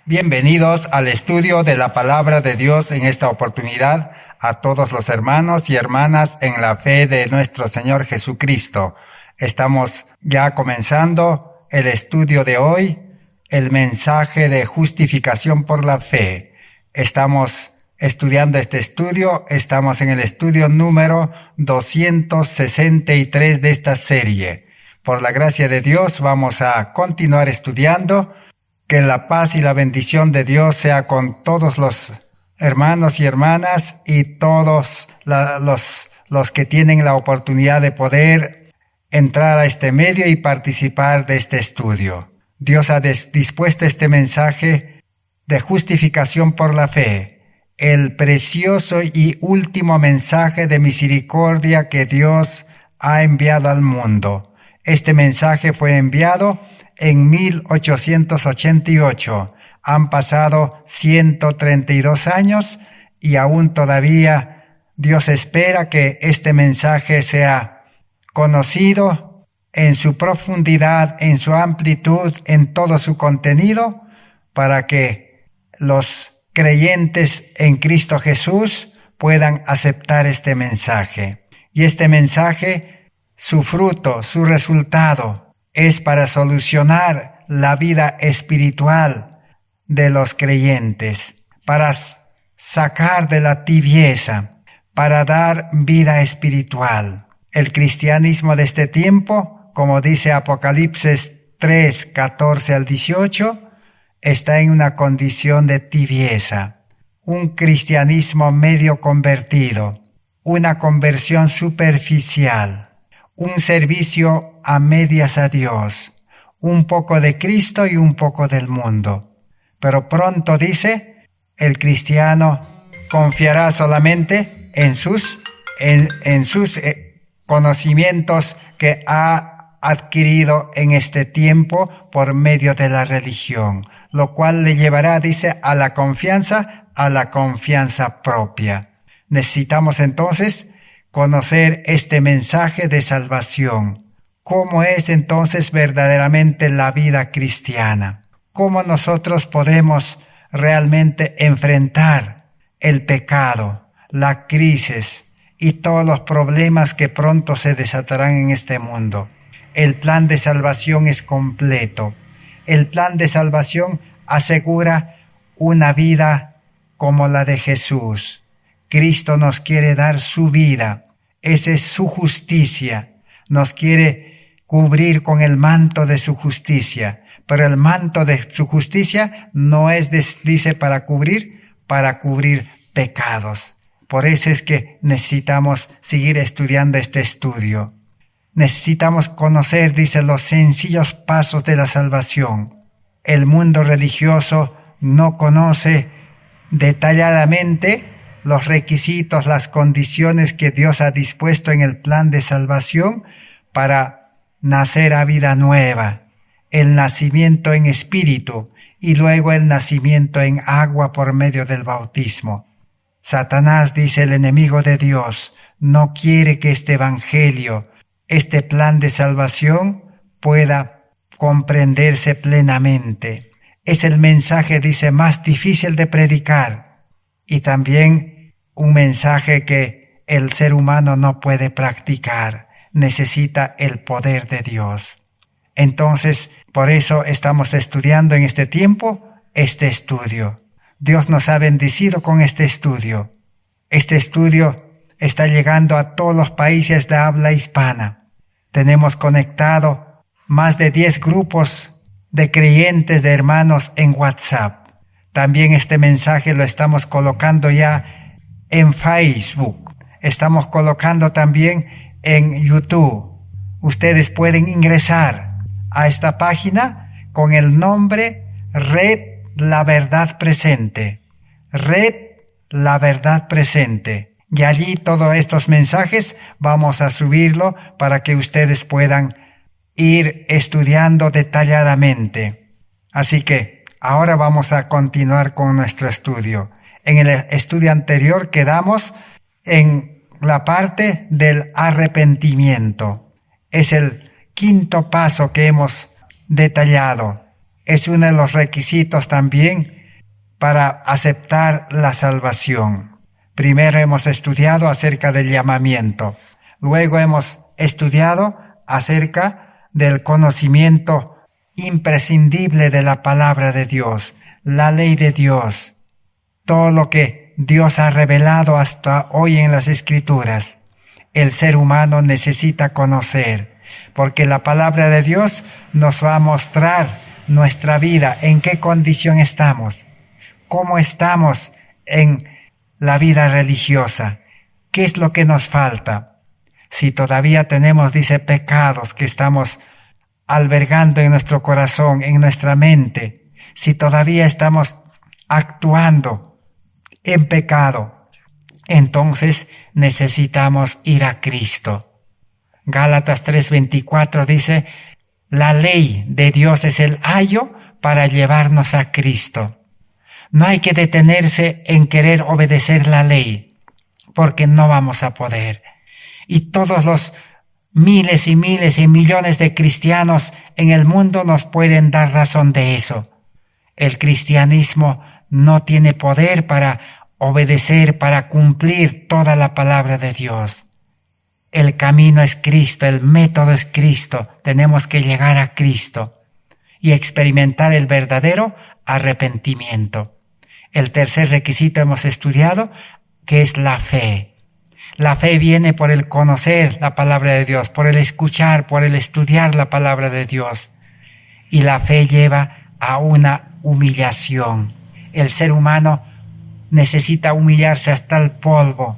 Bienvenidos al estudio de la palabra de Dios en esta oportunidad a todos los hermanos y hermanas en la fe de nuestro Señor Jesucristo. Estamos ya comenzando el estudio de hoy, el mensaje de justificación por la fe. Estamos estudiando este estudio, estamos en el estudio número 263 de esta serie. Por la gracia de Dios vamos a continuar estudiando. Que la paz y la bendición de Dios sea con todos los hermanos y hermanas y todos los que tienen la oportunidad de poder entrar a este medio y participar de este estudio. Dios ha dispuesto este mensaje de justificación por la fe, el precioso y último mensaje de misericordia que Dios ha enviado al mundo. Este mensaje fue enviado en 1888. Han pasado 132 años y aún todavía Dios espera que este mensaje sea conocido en su profundidad, en su amplitud, en todo su contenido, para que los creyentes en Cristo Jesús puedan aceptar este mensaje. Y este mensaje, su fruto, su resultado, es para solucionar la vida espiritual de los creyentes, para sacar de la tibieza, para dar vida espiritual. El cristianismo de este tiempo, como dice Apocalipsis 3, 14 al 18, está en una condición de tibieza, un cristianismo medio convertido, una conversión superficial, un servicio a medias a Dios, un poco de Cristo y un poco del mundo. Pero pronto, dice, el cristiano confiará solamente en sus conocimientos que ha adquirido en este tiempo por medio de la religión, lo cual le llevará, dice, a la confianza propia. Necesitamos entonces conocer este mensaje de salvación. ¿Cómo es entonces verdaderamente la vida cristiana? ¿Cómo nosotros podemos realmente enfrentar el pecado, la crisis y todos los problemas que pronto se desatarán en este mundo? El plan de salvación es completo. El plan de salvación asegura una vida como la de Jesús. Cristo nos quiere dar su vida. Esa es su justicia. Nos quiere cubrir con el manto de su justicia. Pero el manto de su justicia no es, dice, para cubrir pecados. Por eso es que necesitamos seguir estudiando este estudio. Necesitamos conocer, dice, los sencillos pasos de la salvación. El mundo religioso no conoce detalladamente los requisitos, las condiciones que Dios ha dispuesto en el plan de salvación para nacer a vida nueva, el nacimiento en espíritu y luego el nacimiento en agua por medio del bautismo. Satanás, dice el enemigo de Dios, no quiere que este evangelio, este plan de salvación pueda comprenderse plenamente. Es el mensaje, dice, más difícil de predicar y también un mensaje que el ser humano no puede practicar. Necesita el poder de Dios. Entonces, por eso estamos estudiando en este tiempo este estudio. Dios nos ha bendecido con este estudio. Este estudio está llegando a todos los países de habla hispana. Tenemos conectado más de 10 grupos de creyentes, de hermanos en WhatsApp. También este mensaje lo estamos colocando ya en Facebook. Estamos colocando también en YouTube. Ustedes pueden ingresar a esta página con el nombre Red La Verdad Presente. Red La Verdad Presente. Y allí todos estos mensajes vamos a subirlo para que ustedes puedan ir estudiando detalladamente. Así que ahora vamos a continuar con nuestro estudio. En el estudio anterior quedamos en la parte del arrepentimiento. Es el quinto paso que hemos detallado. es uno de los requisitos también para aceptar la salvación. Primero hemos estudiado acerca del llamamiento. Luego hemos estudiado acerca del conocimiento imprescindible de la palabra de Dios, la ley de Dios, todo lo que Dios ha revelado hasta hoy en las Escrituras. El ser humano necesita conocer, porque la palabra de Dios nos va a mostrar nuestra vida, en qué condición estamos, cómo estamos en la vida religiosa, qué es lo que nos falta. Si todavía tenemos, dice, pecados que estamos albergando en nuestro corazón, en nuestra mente, si todavía estamos actuando en pecado, entonces necesitamos ir a Cristo. Gálatas 3:24 dice, la ley de Dios es el ayo para llevarnos a Cristo. No hay que detenerse en querer obedecer la ley, porque no vamos a poder. Y todos los miles y miles y millones de cristianos en el mundo nos pueden dar razón de eso. El cristianismo no tiene poder para obedecer, para cumplir toda la palabra de Dios. El camino es Cristo, el método es Cristo. Tenemos que llegar a Cristo y experimentar el verdadero arrepentimiento. El tercer requisito hemos estudiado, que es la fe. La fe viene por el conocer la palabra de Dios, por el escuchar, por el estudiar la palabra de Dios. Y la fe lleva a una humillación. El ser humano necesita humillarse hasta el polvo,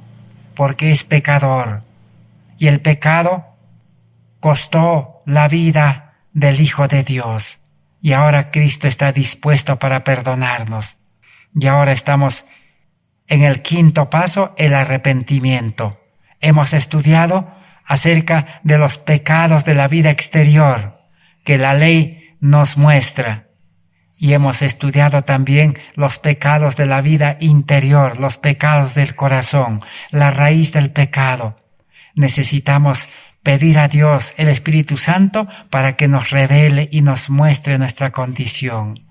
porque es pecador. Y el pecado costó la vida del Hijo de Dios. Y ahora Cristo está dispuesto para perdonarnos. Y ahora estamos en el quinto paso, el arrepentimiento. Hemos estudiado acerca de los pecados de la vida exterior que la ley nos muestra. Y hemos estudiado también los pecados de la vida interior, los pecados del corazón, la raíz del pecado. Necesitamos pedir a Dios, el Espíritu Santo, para que nos revele y nos muestre nuestra condición.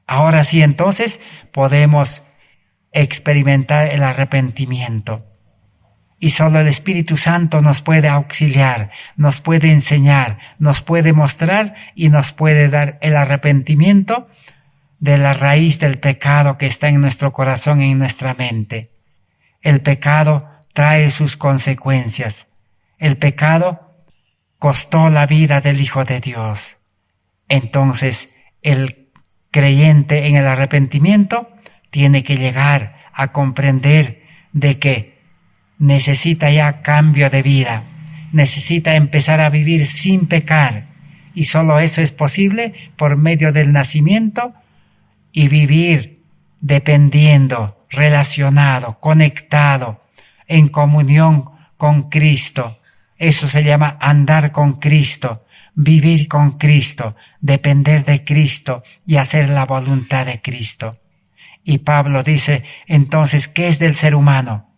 Ahora sí, entonces, podemos experimentar el arrepentimiento. Y solo el Espíritu Santo nos puede auxiliar, nos puede enseñar, nos puede mostrar y nos puede dar el arrepentimiento de la raíz del pecado que está en nuestro corazón y en nuestra mente. El pecado trae sus consecuencias. El pecado costó la vida del Hijo de Dios. Entonces, el creyente en el arrepentimiento tiene que llegar a comprender de que necesita ya cambio de vida, necesita empezar a vivir sin pecar, y solo eso es posible por medio del nacimiento y vivir dependiendo, relacionado, conectado, en comunión con Cristo. Eso se llama andar con Cristo, vivir con Cristo, depender de Cristo y hacer la voluntad de Cristo. Y Pablo dice, entonces, ¿qué es del ser humano?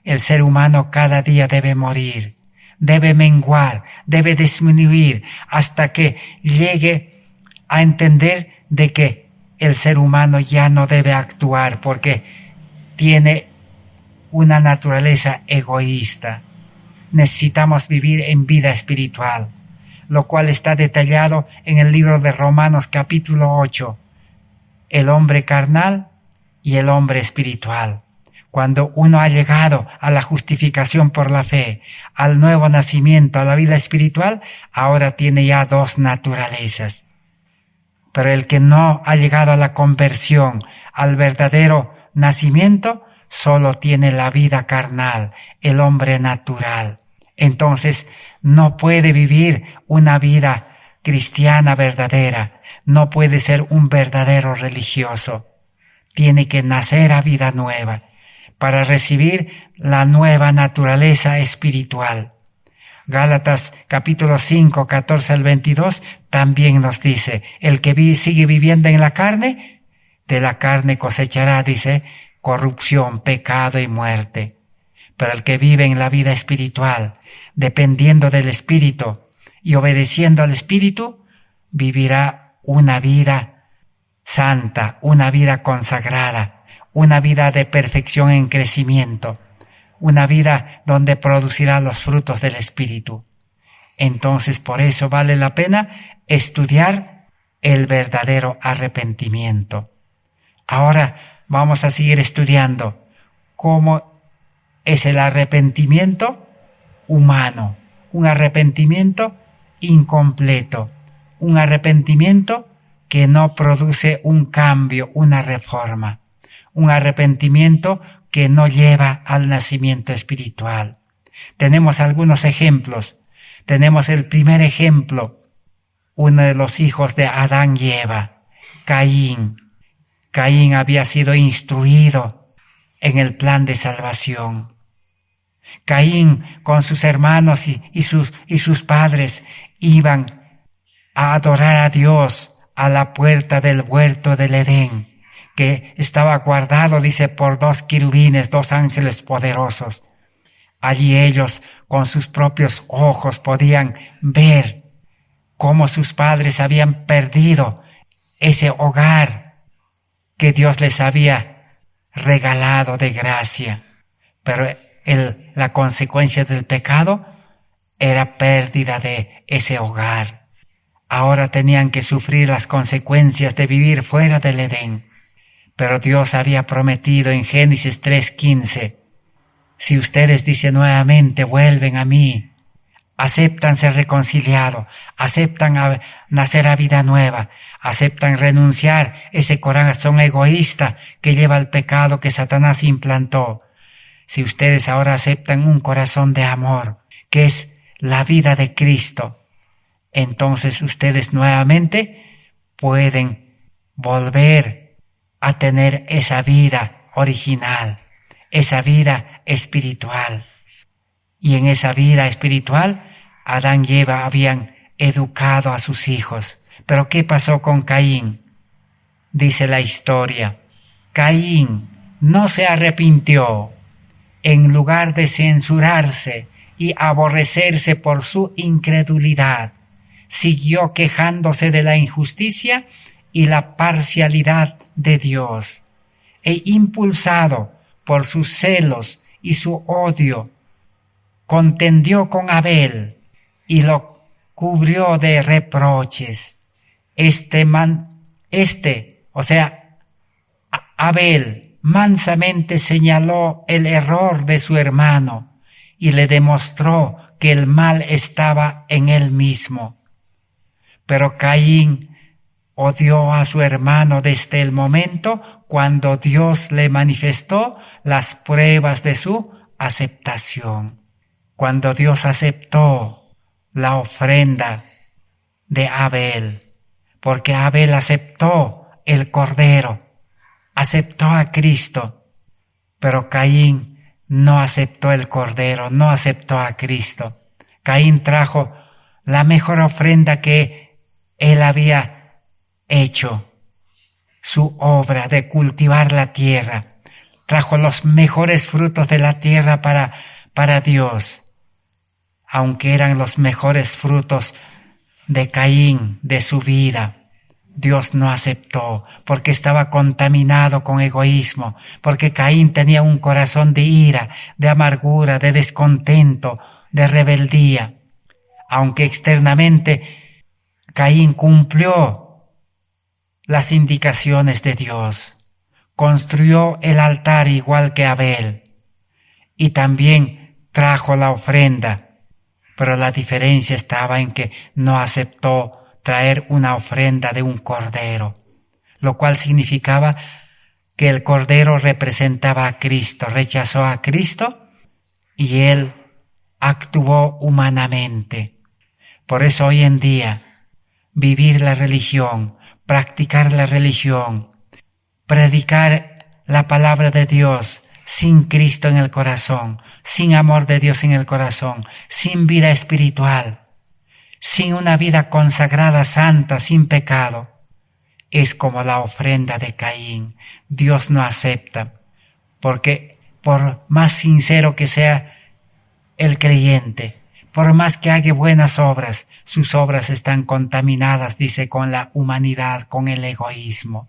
El ser humano cada día debe morir, debe menguar, debe disminuir hasta que llegue a entender de que el ser humano ya no debe actuar porque tiene una naturaleza egoísta. Necesitamos vivir en vida espiritual, lo cual está detallado en el libro de Romanos capítulo 8. El hombre carnal y el hombre espiritual. Cuando uno ha llegado a la justificación por la fe, al nuevo nacimiento, a la vida espiritual, ahora tiene ya dos naturalezas. Pero el que no ha llegado a la conversión, al verdadero nacimiento, solo tiene la vida carnal, el hombre natural. Entonces, no puede vivir una vida cristiana verdadera, no puede ser un verdadero religioso. Tiene que nacer a vida nueva para recibir la nueva naturaleza espiritual. Gálatas capítulo 5, 14 al 22 también nos dice, el que sigue viviendo en la carne, de la carne cosechará, dice, corrupción, pecado y muerte. Pero el que vive en la vida espiritual, dependiendo del Espíritu y obedeciendo al Espíritu, vivirá una vida santa, una vida consagrada, una vida de perfección en crecimiento, una vida donde producirá los frutos del Espíritu. Entonces, por eso vale la pena estudiar el verdadero arrepentimiento. Ahora vamos a seguir estudiando cómo es el arrepentimiento humano, un arrepentimiento incompleto, un arrepentimiento que no produce un cambio, una reforma, un arrepentimiento que no lleva al nacimiento espiritual. Tenemos algunos ejemplos. Tenemos el primer ejemplo, uno de los hijos de Adán y Eva, Caín. Caín había sido instruido en el plan de salvación. Caín con sus hermanos y sus padres iban a adorar a Dios a la puerta del huerto del Edén, que estaba guardado, dice, por 2 querubines, 2 ángeles poderosos. Allí ellos con sus propios ojos podían ver cómo sus padres habían perdido ese hogar que Dios les había regalado de gracia. Pero la consecuencia del pecado era pérdida de ese hogar. Ahora tenían que sufrir las consecuencias de vivir fuera del Edén. Pero Dios había prometido en Génesis 3:15, si ustedes, dice, nuevamente vuelven a mí, aceptan ser reconciliados, aceptan nacer a vida nueva, aceptan renunciar ese corazón egoísta que lleva al pecado que Satanás implantó. Si ustedes ahora aceptan un corazón de amor, que es la vida de Cristo, entonces ustedes nuevamente pueden volver a tener esa vida original, esa vida espiritual. Y en esa vida espiritual, Adán y Eva habían educado a sus hijos. Pero ¿qué pasó con Caín? Dice la historia, Caín no se arrepintió. En lugar de censurarse y aborrecerse por su incredulidad, siguió quejándose de la injusticia y la parcialidad de Dios. E impulsado por sus celos y su odio, contendió con Abel y lo cubrió de reproches. Abel mansamente señaló el error de su hermano y le demostró que el mal estaba en él mismo. Pero Caín odió a su hermano desde el momento cuando Dios le manifestó las pruebas de su aceptación. Cuando Dios aceptó la ofrenda de Abel, porque Abel aceptó el cordero, aceptó a Cristo, pero Caín no aceptó el cordero, no aceptó a Cristo. Caín trajo la mejor ofrenda que él había hecho, su obra de cultivar la tierra. Trajo los mejores frutos de la tierra para Dios, aunque eran los mejores frutos de Caín, de su vida. Dios no aceptó porque estaba contaminado con egoísmo, porque Caín tenía un corazón de ira, de amargura, de descontento, de rebeldía. Aunque externamente Caín cumplió las indicaciones de Dios, construyó el altar igual que Abel y también trajo la ofrenda, pero la diferencia estaba en que no aceptó traer una ofrenda de un cordero, lo cual significaba que el cordero representaba a Cristo, rechazó a Cristo y él actuó humanamente. Por eso hoy en día, vivir la religión, practicar la religión, predicar la palabra de Dios sin Cristo en el corazón, sin amor de Dios en el corazón, sin vida espiritual, sin una vida consagrada, santa, sin pecado, es como la ofrenda de Caín. Dios no acepta, porque por más sincero que sea el creyente, por más que haga buenas obras, sus obras están contaminadas, dice, con la humanidad, con el egoísmo.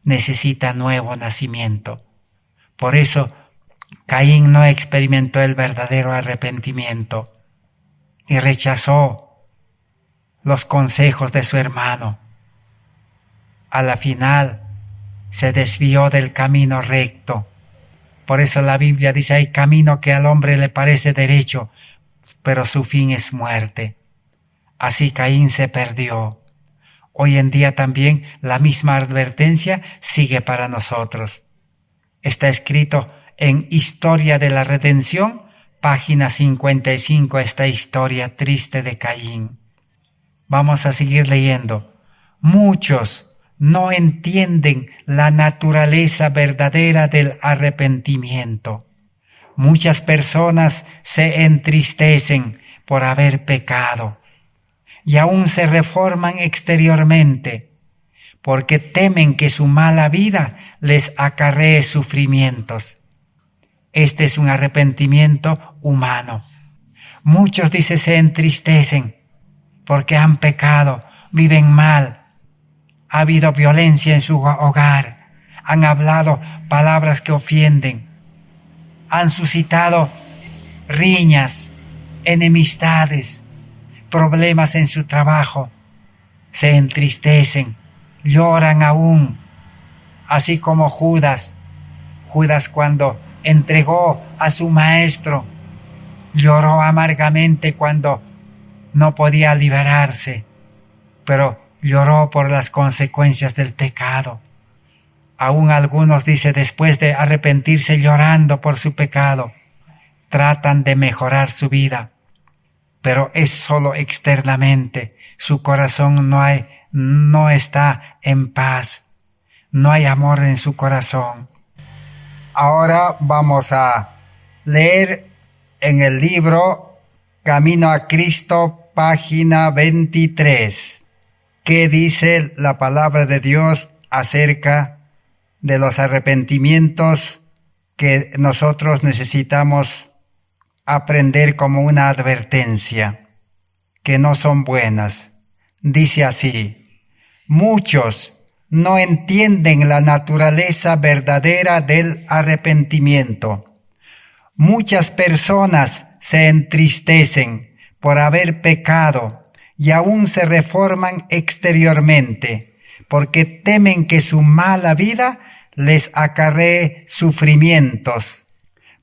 necesita nuevo nacimiento. Por eso Caín no experimentó el verdadero arrepentimiento y rechazó los consejos de su hermano. A la final se desvió del camino recto. Por eso la Biblia dice, hay camino que al hombre le parece derecho, pero su fin es muerte. Así Caín se perdió. Hoy en día también la misma advertencia sigue para nosotros. Está escrito en Historia de la Redención, página 55, esta historia triste de Caín. Vamos a seguir leyendo. Muchos no entienden la naturaleza verdadera del arrepentimiento. Muchas personas se entristecen por haber pecado y aún se reforman exteriormente porque temen que su mala vida les acarree sufrimientos. Este es un arrepentimiento humano. Muchos, dice, se entristecen porque han pecado, viven mal. Ha habido violencia en su hogar, han hablado palabras que ofenden, han suscitado riñas, enemistades, problemas en su trabajo. Se entristecen, lloran aún, así como Judas cuando entregó a su maestro, lloró amargamente cuando no podía liberarse, pero lloró por las consecuencias del pecado. Aún algunos, dice, después de arrepentirse llorando por su pecado, tratan de mejorar su vida, pero es solo externamente. Su corazón no está en paz, no hay amor en su corazón. Ahora vamos a leer en el libro Camino a Cristo, página 23. ¿Qué dice la palabra de Dios acerca de los arrepentimientos que nosotros necesitamos aprender como una advertencia, que no son buenas? Dice así: muchos no entienden la naturaleza verdadera del arrepentimiento. Muchas personas se entristecen por haber pecado y aún se reforman exteriormente, porque temen que su mala vida les acarree sufrimientos.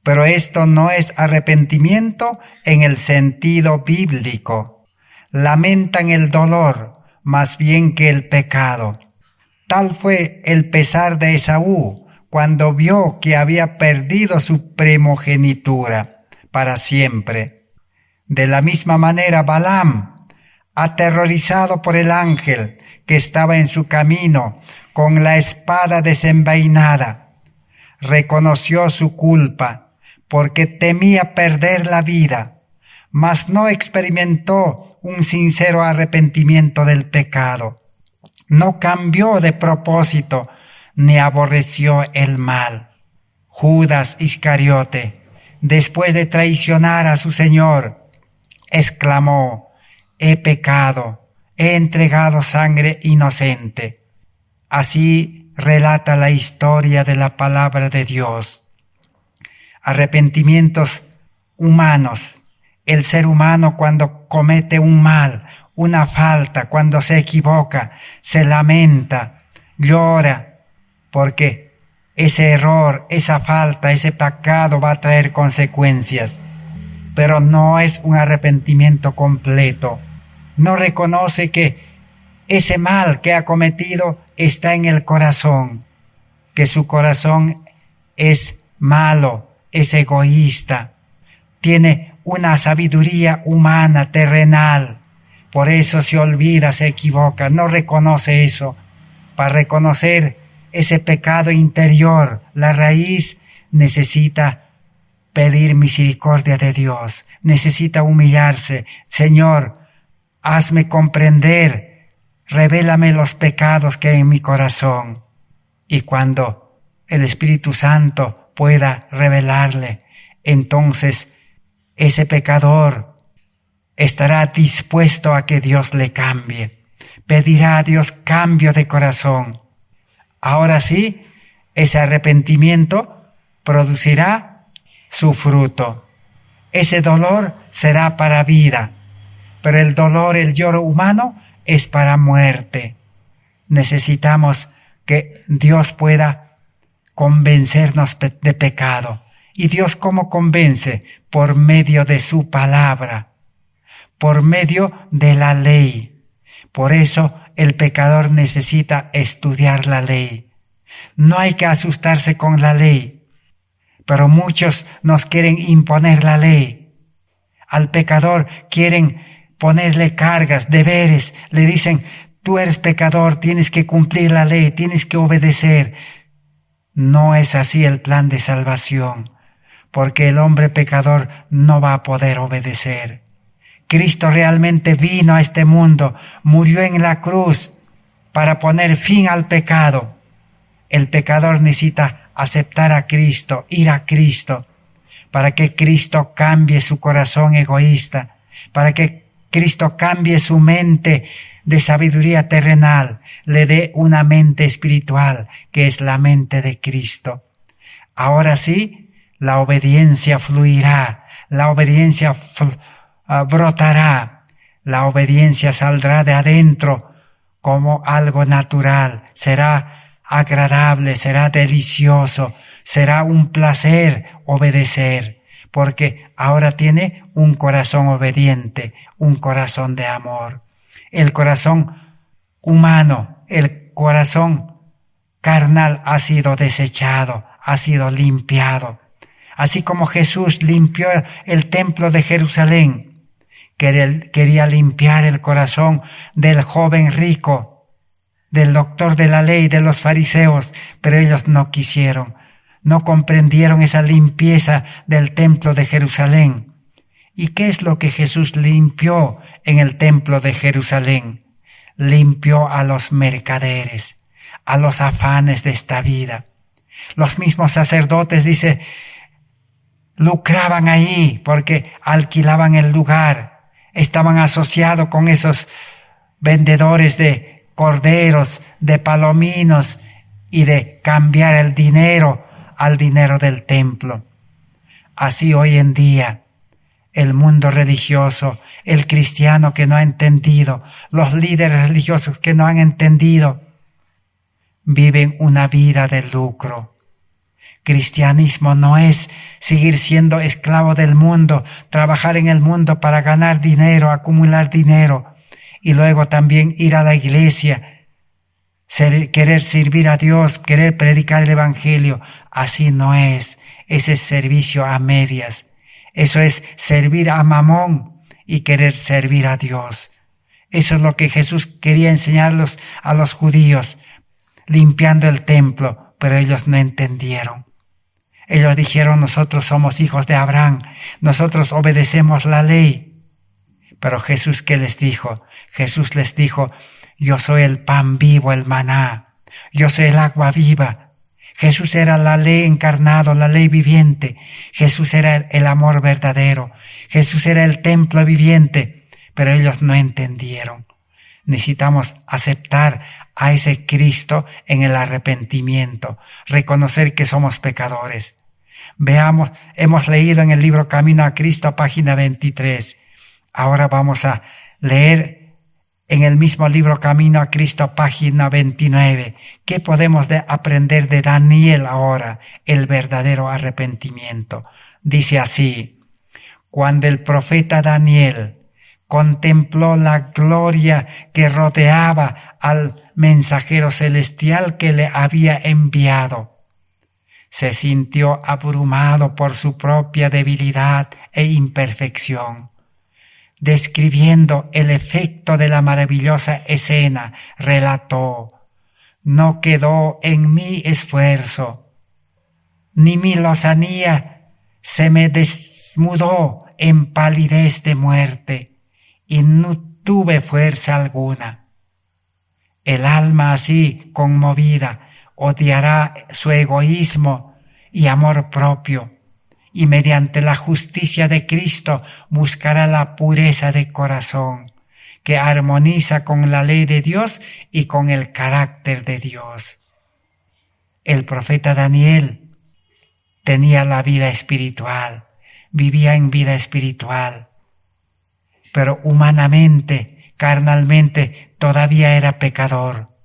Pero esto no es arrepentimiento en el sentido bíblico. Lamentan el dolor más bien que el pecado. Tal fue el pesar de Esaú cuando vio que había perdido su primogenitura para siempre. De la misma manera, Balaam, aterrorizado por el ángel que estaba en su camino con la espada desenvainada, reconoció su culpa porque temía perder la vida, mas no experimentó un sincero arrepentimiento del pecado. No cambió de propósito ni aborreció el mal. Judas Iscariote, después de traicionar a su Señor, exclamó: he pecado, he entregado sangre inocente. Así relata la historia de la palabra de Dios. Arrepentimientos humanos. El ser humano, cuando comete un mal, una falta, cuando se equivoca, se lamenta, llora, porque ese error, esa falta, ese pecado va a traer consecuencias. Pero no es un arrepentimiento completo. No reconoce que ese mal que ha cometido está en el corazón, que su corazón es malo, es egoísta, tiene una sabiduría humana, terrenal. Por eso se olvida, se equivoca, no reconoce eso. Para reconocer ese pecado interior, la raíz, necesita pedir misericordia de Dios, necesita humillarse. Señor, hazme comprender, revélame los pecados que hay en mi corazón. Y cuando el Espíritu Santo pueda revelarle, entonces ese pecador estará dispuesto a que Dios le cambie. Pedirá a Dios cambio de corazón. Ahora sí, ese arrepentimiento producirá su fruto. Ese dolor será para vida, pero el dolor, el lloro humano es para muerte. Necesitamos que Dios pueda convencernos de pecado. ¿Y Dios cómo convence? Por medio de su palabra, por medio de la ley. Por eso el pecador necesita estudiar la ley. No hay que asustarse con la ley, pero muchos nos quieren imponer la ley. Al pecador quieren ponerle cargas, deberes. Le dicen, tú eres pecador, tienes que cumplir la ley, tienes que obedecer. No es así el plan de salvación, porque el hombre pecador no va a poder obedecer. Cristo realmente vino a este mundo, murió en la cruz para poner fin al pecado. El pecador necesita aceptar a Cristo, ir a Cristo, para que Cristo cambie su corazón egoísta, para que Cristo cambie su mente de sabiduría terrenal, le dé una mente espiritual, que es la mente de Cristo. Ahora sí, la obediencia fluirá, la obediencia brotará, la obediencia saldrá de adentro como algo natural, será agradable, será delicioso, será un placer obedecer, porque ahora tiene un corazón obediente, un corazón de amor. El corazón humano, el corazón carnal ha sido desechado, ha sido limpiado. Así como Jesús limpió el templo de Jerusalén, quería limpiar el corazón del joven rico, del doctor de la ley, de los fariseos, pero ellos no quisieron, no comprendieron esa limpieza del templo de Jerusalén. ¿Y qué es lo que Jesús limpió en el templo de Jerusalén? Limpió a los mercaderes, a los afanes de esta vida. Los mismos sacerdotes, dice, lucraban ahí porque alquilaban el lugar, estaban asociados con esos vendedores de corderos, de palominos y de cambiar el dinero al dinero del templo. Así hoy en día, el mundo religioso, el cristiano que no ha entendido, los líderes religiosos que no han entendido, viven una vida de lucro. Cristianismo no es seguir siendo esclavo del mundo, trabajar en el mundo para ganar dinero, acumular dinero y luego también ir a la iglesia, querer servir a Dios, querer predicar el evangelio. Así no es. Ese es servicio a medias. Eso es servir a Mamón y querer servir a Dios. Eso es lo que Jesús quería enseñarlos a los judíos, limpiando el templo, pero ellos no entendieron. Ellos dijeron, nosotros somos hijos de Abraham, nosotros obedecemos la ley. Pero Jesús, ¿qué les dijo? Jesús les dijo, yo soy el pan vivo, el maná, yo soy el agua viva. Jesús era la ley encarnado, la ley viviente. Jesús era el amor verdadero. Jesús era el templo viviente, pero ellos no entendieron. Necesitamos aceptar a ese Cristo en el arrepentimiento, reconocer que somos pecadores. Veamos, hemos leído en el libro Camino a Cristo, página 23. Ahora vamos a leer en el mismo libro Camino a Cristo, página 29. ¿Qué podemos aprender de Daniel ahora? El verdadero arrepentimiento. Dice así: cuando el profeta Daniel contempló la gloria que rodeaba al mensajero celestial que le había enviado, se sintió abrumado por su propia debilidad e imperfección. Describiendo el efecto de la maravillosa escena, relató: no quedó en mi esfuerzo, ni mi lozanía se me desnudó en palidez de muerte, y no tuve fuerza alguna. El alma así conmovida odiará su egoísmo y amor propio, y mediante la justicia de Cristo buscará la pureza de corazón, que armoniza con la ley de Dios y con el carácter de Dios. El profeta Daniel tenía la vida espiritual, vivía en vida espiritual, pero humanamente, carnalmente, todavía era pecador.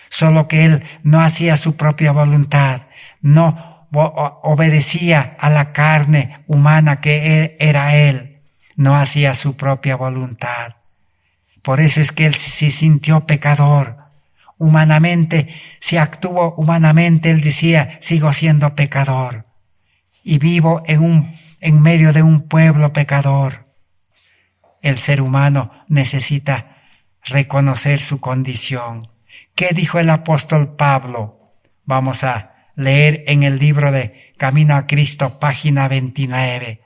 Solo que él no hacía su propia voluntad, no obedecía a la carne humana que era él, no hacía su propia voluntad. Por eso es que él se sintió pecador. Humanamente, si actuó humanamente, él decía, sigo siendo pecador y vivo en medio de un pueblo pecador. El ser humano necesita reconocer su condición. ¿Qué dijo el apóstol Pablo? Vamos a leer en el libro de Camino a Cristo, página 29.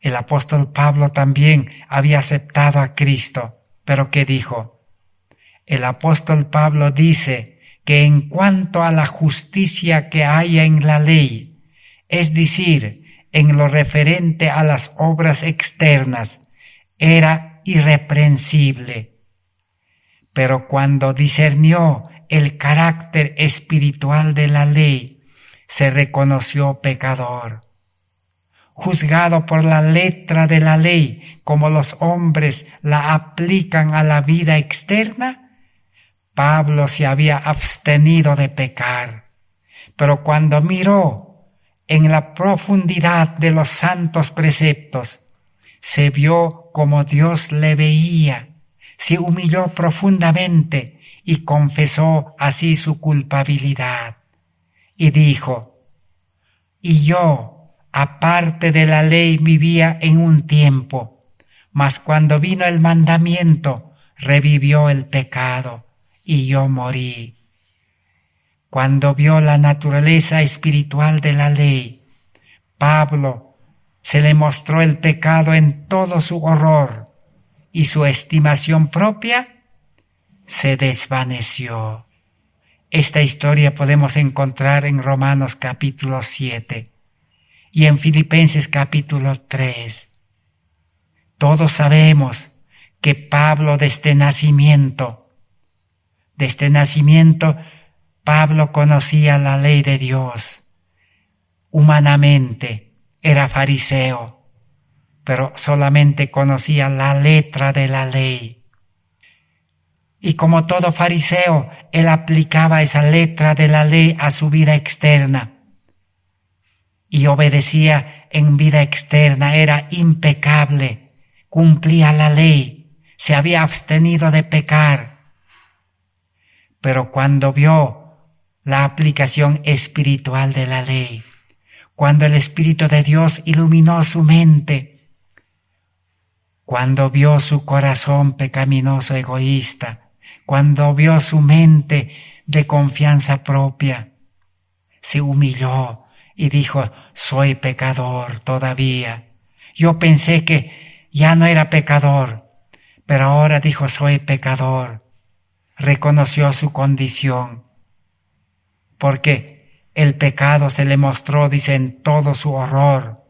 El apóstol Pablo también había aceptado a Cristo, pero ¿qué dijo? El apóstol Pablo dice que en cuanto a la justicia que hay en la ley, es decir, en lo referente a las obras externas, era irreprensible. Pero cuando discernió el carácter espiritual de la ley, se reconoció pecador. Juzgado por la letra de la ley, como los hombres la aplican a la vida externa, Pablo se había abstenido de pecar. Pero cuando miró en la profundidad de los santos preceptos, se vio como Dios le veía, se humilló profundamente y confesó así su culpabilidad. Y dijo, y yo, aparte de la ley, vivía en un tiempo, mas cuando vino el mandamiento, revivió el pecado, y yo morí. Cuando vio la naturaleza espiritual de la ley, Pablo se le mostró el pecado en todo su horror, y su estimación propia se desvaneció. Esta historia podemos encontrar en Romanos capítulo 7 y en Filipenses capítulo 3. Todos sabemos que Pablo desde nacimiento, Pablo conocía la ley de Dios. Humanamente era fariseo, pero solamente conocía la letra de la ley. Y como todo fariseo, él aplicaba esa letra de la ley a su vida externa y obedecía en vida externa, era impecable, cumplía la ley, se había abstenido de pecar. Pero cuando vio la aplicación espiritual de la ley, cuando el Espíritu de Dios iluminó su mente, cuando vio su corazón pecaminoso, egoísta, cuando vio su mente de confianza propia, se humilló y dijo, soy pecador todavía. Yo pensé que ya no era pecador, pero ahora dijo, soy pecador. Reconoció su condición, porque el pecado se le mostró, dice, en todo su horror.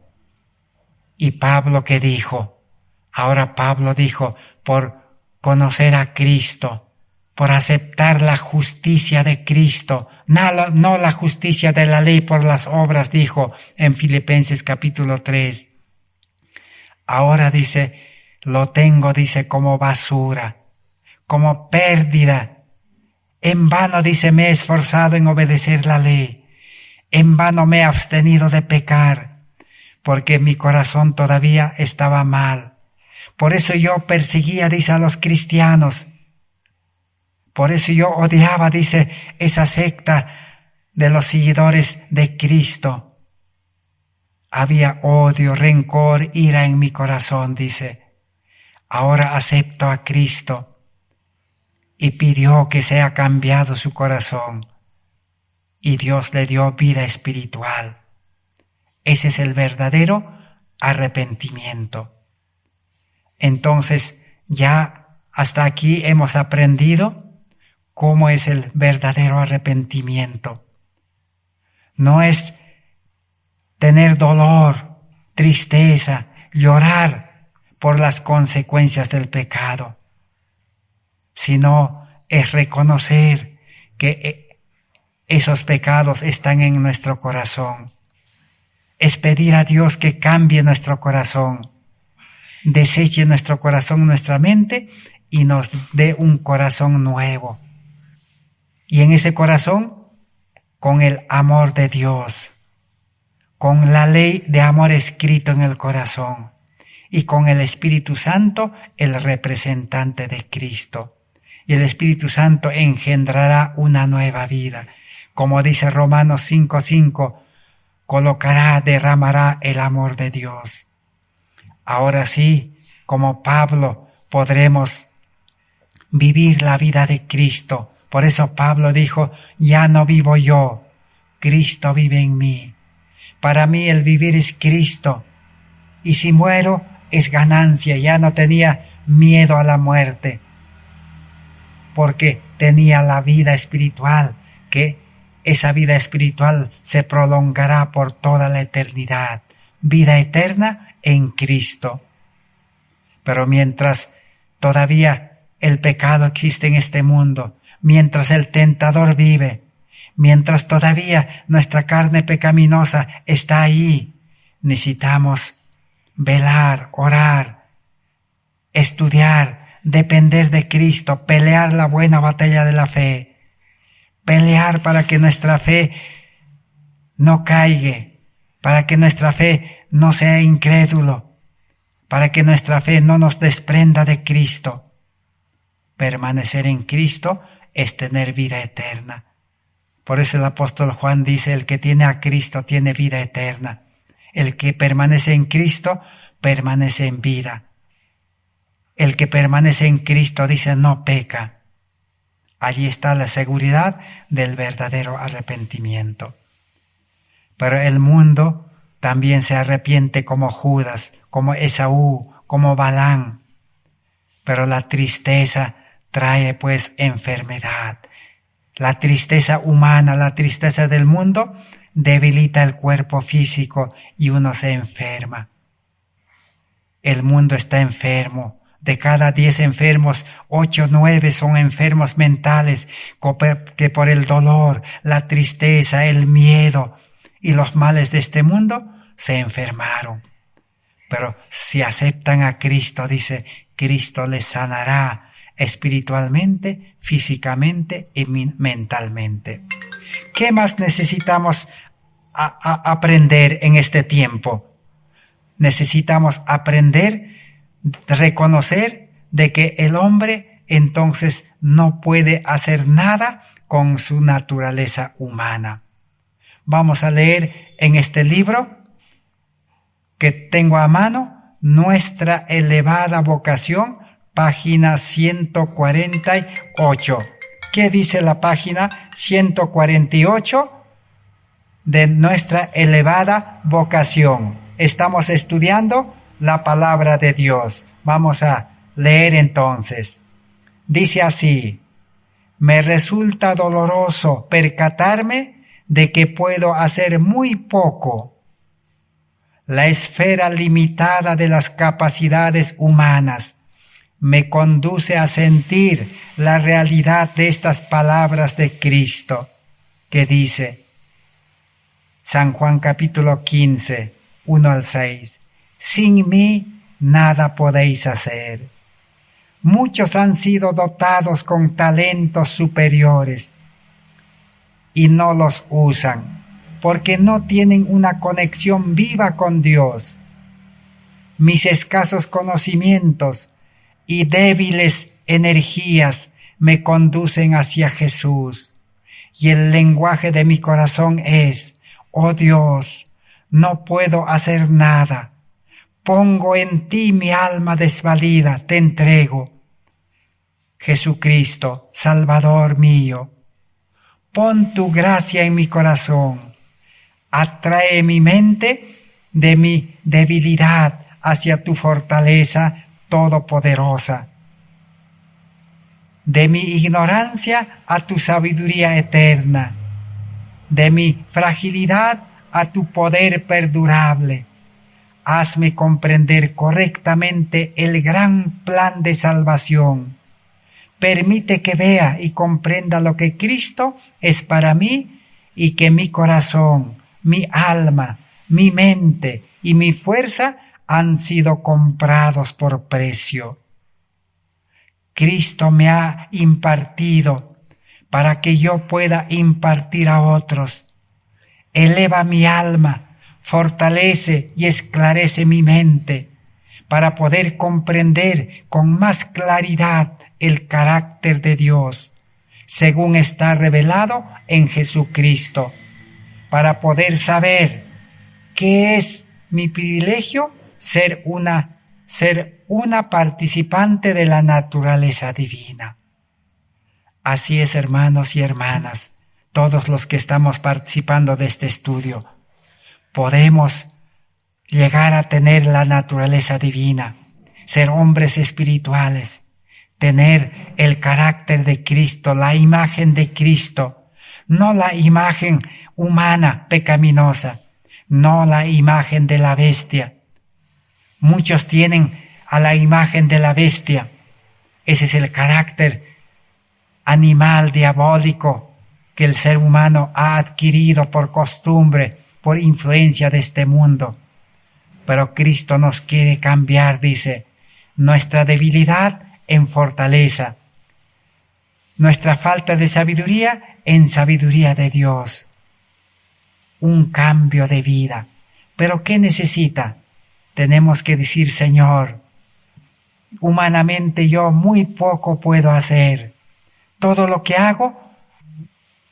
Y Pablo, ¿qué dijo? Ahora Pablo dijo, por conocer a Cristo, por aceptar la justicia de Cristo, no la justicia de la ley por las obras, dijo en Filipenses capítulo 3. Ahora dice, lo tengo, dice, como basura, como pérdida. En vano, dice, me he esforzado en obedecer la ley. En vano me he abstenido de pecar, porque mi corazón todavía estaba mal. Por eso yo perseguía, dice, a los cristianos. Por eso yo odiaba, dice, esa secta de los seguidores de Cristo. Había odio, rencor, ira en mi corazón, dice. Ahora acepto a Cristo. Y pidió que sea cambiado su corazón. Y Dios le dio vida espiritual. Ese es el verdadero arrepentimiento. Entonces, ya hasta aquí hemos aprendido cómo es el verdadero arrepentimiento. No es tener dolor, tristeza, llorar por las consecuencias del pecado, sino es reconocer que esos pecados están en nuestro corazón. Es pedir a Dios que cambie nuestro corazón, deseche nuestro corazón, nuestra mente y nos dé un corazón nuevo. Y en ese corazón, con el amor de Dios, con la ley de amor escrito en el corazón y con el Espíritu Santo, el representante de Cristo. Y el Espíritu Santo engendrará una nueva vida. Como dice Romanos 5:5, colocará, derramará el amor de Dios. Ahora sí, como Pablo, podremos vivir la vida de Cristo. Por eso Pablo dijo, ya no vivo yo, Cristo vive en mí. Para mí el vivir es Cristo. Y si muero es ganancia. Ya no tenía miedo a la muerte, porque tenía la vida espiritual, que esa vida espiritual se prolongará por toda la eternidad. Vida eterna en Cristo. Pero mientras todavía el pecado existe en este mundo, mientras el tentador vive, mientras todavía nuestra carne pecaminosa está ahí, necesitamos velar, orar, estudiar, depender de Cristo, pelear la buena batalla de la fe, pelear para que nuestra fe no caiga, para que nuestra fe no sea incrédulo, para que nuestra fe no nos desprenda de Cristo. Permanecer en Cristo es tener vida eterna. Por eso el apóstol Juan dice, el que tiene a Cristo tiene vida eterna. El que permanece en Cristo, permanece en vida. El que permanece en Cristo, dice, no peca. Allí está la seguridad del verdadero arrepentimiento. Pero el mundo también se arrepiente como Judas, como Esaú, como Balaam. Pero la tristeza trae pues enfermedad. La tristeza humana, la tristeza del mundo, debilita el cuerpo físico y uno se enferma. El mundo está enfermo. De cada 10 enfermos, 8 o 9 son enfermos mentales que por el dolor, la tristeza, el miedo y los males de este mundo se enfermaron. Pero si aceptan a Cristo, dice, Cristo les sanará espiritualmente, físicamente y mentalmente. ¿Qué más necesitamos aprender en este tiempo? Necesitamos aprender, reconocer de que el hombre entonces no puede hacer nada con su naturaleza humana. Vamos a leer en este libro que tengo a mano, Nuestra elevada vocación, página 148. ¿Qué dice la página 148 de Nuestra elevada vocación? Estamos estudiando la palabra de Dios. Vamos a leer entonces. Dice así: me resulta doloroso percatarme de que puedo hacer muy poco. La esfera limitada de las capacidades humanas me conduce a sentir la realidad de estas palabras de Cristo, que dice, San Juan capítulo 15, 1 al 6, sin mí nada podéis hacer. Muchos han sido dotados con talentos superiores y no los usan, porque no tienen una conexión viva con Dios. Mis escasos conocimientos y débiles energías me conducen hacia Jesús, y el lenguaje de mi corazón es, oh Dios, no puedo hacer nada. Pongo en ti mi alma desvalida, te entrego. Jesucristo, Salvador mío, pon tu gracia en mi corazón. Atrae mi mente de mi debilidad hacia tu fortaleza todopoderosa. De mi ignorancia a tu sabiduría eterna. De mi fragilidad a tu poder perdurable. Hazme comprender correctamente el gran plan de salvación. Permite que vea y comprenda lo que Cristo es para mí y que mi corazón, mi alma, mi mente y mi fuerza han sido comprados por precio. Cristo me ha impartido para que yo pueda impartir a otros. Eleva mi alma, fortalece y esclarece mi mente para poder comprender con más claridad el carácter de Dios, según está revelado en Jesucristo, para poder saber qué es mi privilegio, ser una participante de la naturaleza divina. Así es, hermanos y hermanas, todos los que estamos participando de este estudio, podemos llegar a tener la naturaleza divina, ser hombres espirituales, tener el carácter de Cristo, la imagen de Cristo, no la imagen humana pecaminosa, no la imagen de la bestia. Muchos tienen a la imagen de la bestia. Ese es el carácter animal, diabólico, que el ser humano ha adquirido por costumbre, por influencia de este mundo. Pero Cristo nos quiere cambiar, dice, nuestra debilidad en fortaleza, nuestra falta de sabiduría en sabiduría de Dios. Un cambio de vida. ¿Pero qué necesita? Tenemos que decir, Señor, humanamente yo muy poco puedo hacer. Todo lo que hago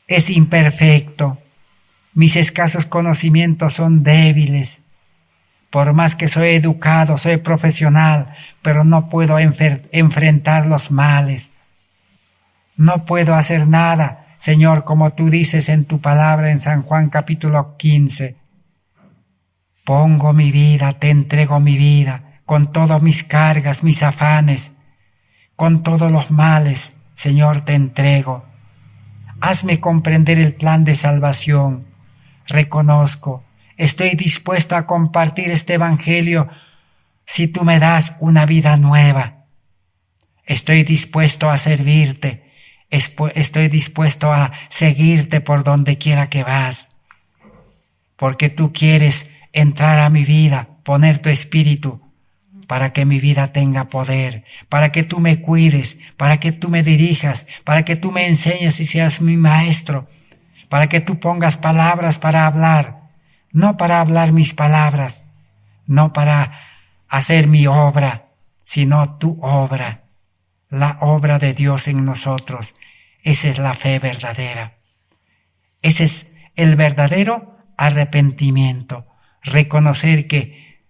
es imperfecto. Mis escasos conocimientos son débiles. Por más que soy educado, soy profesional, pero no puedo enfrentar los males. No puedo hacer nada, Señor, como tú dices en tu palabra en San Juan capítulo 15. Pongo mi vida, te entrego mi vida, con todas mis cargas, mis afanes, con todos los males, Señor, te entrego. Hazme comprender el plan de salvación. Reconozco, estoy dispuesto a compartir este evangelio si tú me das una vida nueva. Estoy dispuesto a servirte, estoy dispuesto a seguirte por donde quiera que vas, porque tú quieres entrar a mi vida, poner tu espíritu para que mi vida tenga poder, para que tú me cuides, para que tú me dirijas, para que tú me enseñes y seas mi maestro, para que tú pongas palabras para hablar, no para hablar mis palabras, no para hacer mi obra, sino tu obra, la obra de Dios en nosotros. Esa es la fe verdadera. Ese es el verdadero arrepentimiento, reconocer que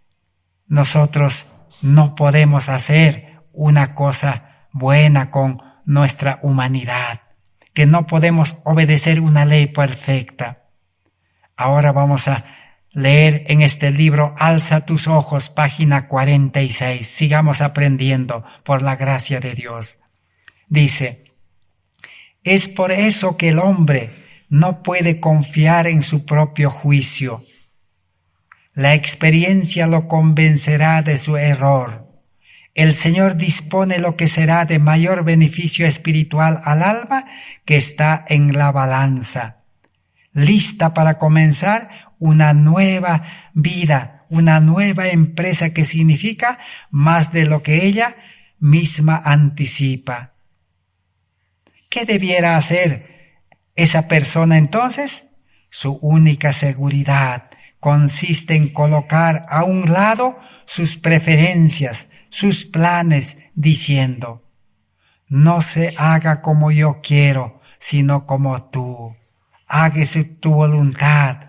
nosotros no podemos hacer una cosa buena con nuestra humanidad, que no podemos obedecer una ley perfecta. Ahora vamos a leer en este libro Alza tus ojos, página 46. Sigamos aprendiendo por la gracia de Dios. Dice, es por eso que el hombre no puede confiar en su propio juicio. La experiencia lo convencerá de su error. El Señor dispone lo que será de mayor beneficio espiritual al alma que está en la balanza, lista para comenzar una nueva vida, una nueva empresa que significa más de lo que ella misma anticipa. ¿Qué debiera hacer esa persona entonces? Su única seguridad consiste en colocar a un lado sus preferencias, sus planes, diciendo, no se haga como yo quiero, sino como tú. Hágase tu voluntad,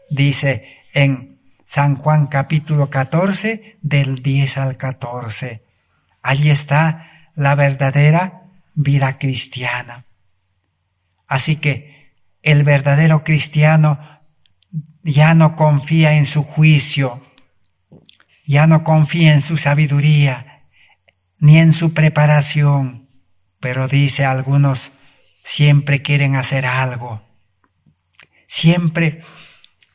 dice en San Juan capítulo 14, del 10 al 14. Allí está la verdadera vida cristiana. Así que el verdadero cristiano ya no confía en su juicio, ya no confía en su sabiduría, ni en su preparación, pero dice algunos siempre quieren hacer algo, siempre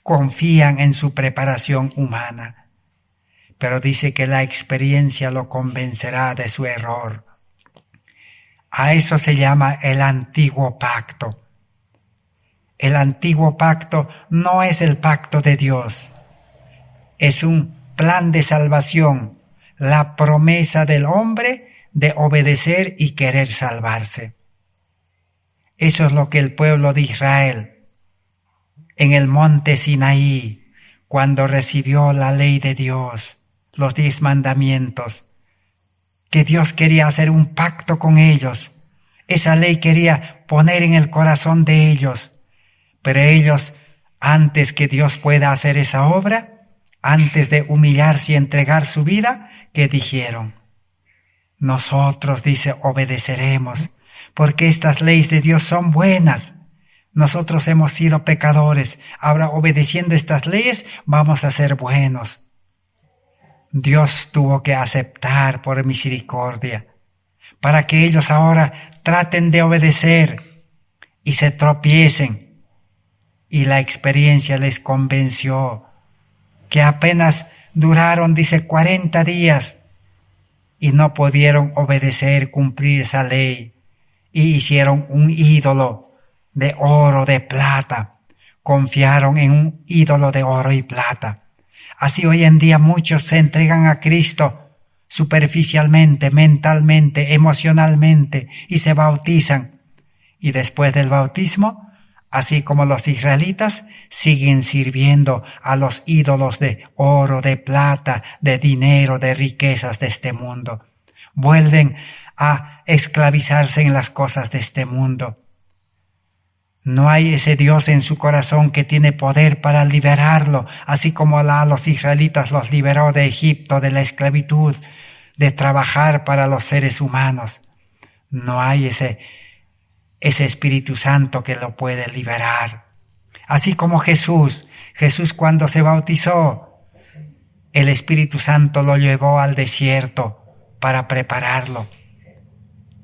confían en su preparación humana, pero dice que la experiencia lo convencerá de su error. A eso se llama el antiguo pacto. El antiguo pacto no es el pacto de Dios. Es un plan de salvación, la promesa del hombre de obedecer y querer salvarse. Eso es lo que el pueblo de Israel en el monte Sinaí, cuando recibió la ley de Dios, los 10 mandamientos, que Dios quería hacer un pacto con ellos. Esa ley quería poner en el corazón de ellos. Pero ellos, antes que Dios pueda hacer esa obra, antes de humillarse y entregar su vida, ¿qué dijeron? Nosotros, dice, obedeceremos, porque estas leyes de Dios son buenas. Nosotros hemos sido pecadores. Ahora, obedeciendo estas leyes, vamos a ser buenos. Dios tuvo que aceptar por misericordia, para que ellos ahora traten de obedecer y se tropiecen. Y la experiencia les convenció, que apenas duraron, dice, 40 días y no pudieron obedecer, cumplir esa ley, y hicieron un ídolo de oro, de plata. Confiaron en un ídolo de oro y plata. Así hoy en día muchos se entregan a Cristo superficialmente, mentalmente, emocionalmente, y se bautizan. Y después del bautismo, así como los israelitas, siguen sirviendo a los ídolos de oro, de plata, de dinero, de riquezas de este mundo. Vuelven a esclavizarse en las cosas de este mundo. No hay ese Dios en su corazón que tiene poder para liberarlo, así como a los israelitas los liberó de Egipto, de la esclavitud, de trabajar para los seres humanos. No hay ese Espíritu Santo que lo puede liberar. Así como Jesús cuando se bautizó, el Espíritu Santo lo llevó al desierto para prepararlo.